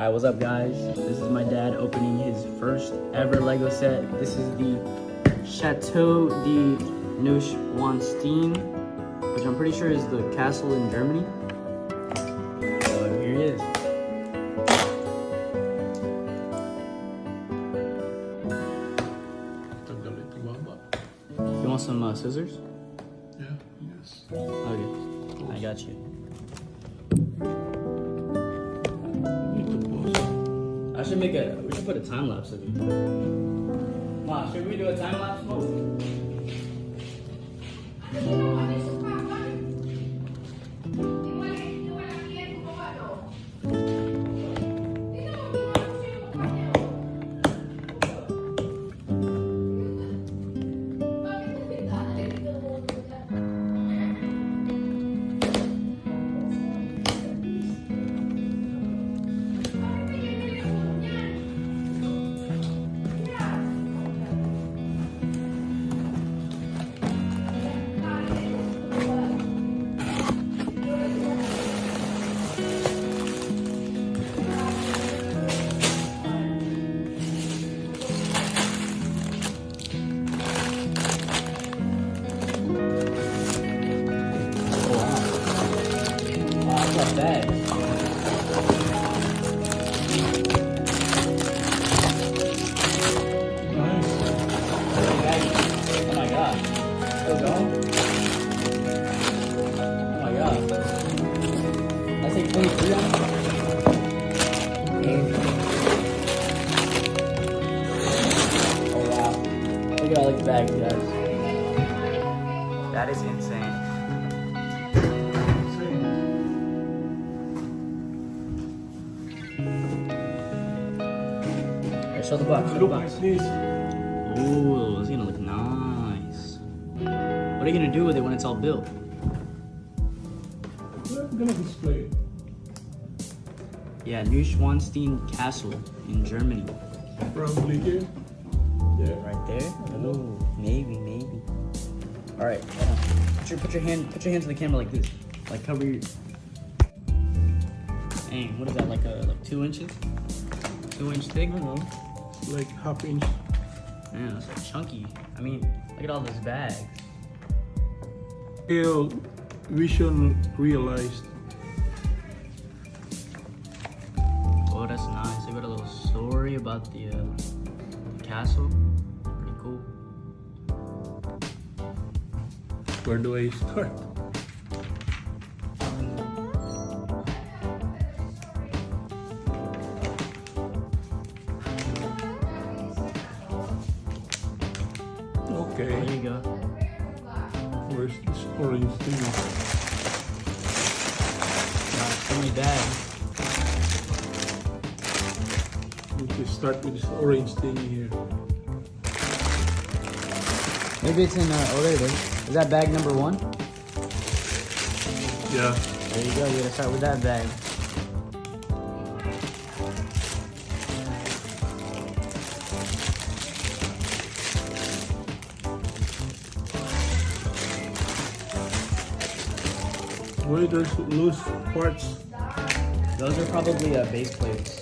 Alright, what's up guys? This is my dad opening his first ever Lego set. This is the Chateau de Neuschwanstein, which I'm pretty sure is the castle in Germany. So here he is. You want some scissors? Yeah, yes. Okay, I got you. I should we should put a time lapse of you. Ma, should we do a time lapse mode? Bag. Nice. Oh my god. Still going? Oh my god. I say 23 on it? Oh wow. Look at all these bags, guys. That is insane. Show the box. Show the box. Please. Ooh, it's gonna look nice. What are you gonna do with it when it's all built? I'm gonna display it. Yeah, Neuschwanstein Castle in Germany. Probably here. Yeah. Right there. Ooh, maybe. All right. Put your hands to the camera like this. Like cover your. Dang, what is that? Like 2 inches? 2-inch thick? I don't know. Like ½ inch. Man, that's like chunky. I mean, look at all those bags. Vision realized. Oh, that's nice. They got a little story about the castle. Pretty cool. Where do I start? Okay. There you go. Where's this orange thing? Got so many bags. We should start with this orange thing here. Maybe it's in, oh there it is. Is that bag number 1? Yeah. There you go, you gotta start with that bag. Where there's loose parts. Those are probably base plates.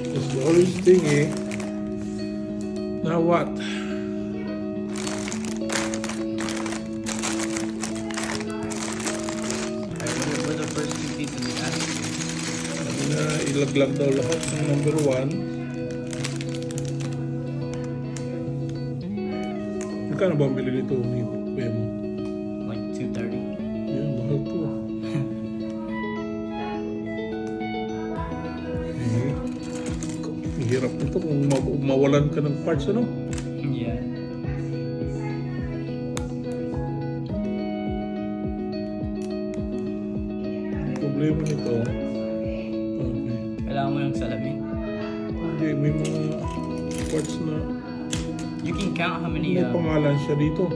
It's the orange thingy. Now what? Alright, what are the first 2 pieces you have? Ilaglag daw lahat ng number 1. Magkano ba ang bili nito ni Bemo? Like 230. Yan, mahal to. Hirap nito kung mawalan ka ng parts, ano? Yeah. Problema nito. Okay. Kailangan mo yung salamin. Hindi, may mga parts na You can count how many may pangalan siya dito.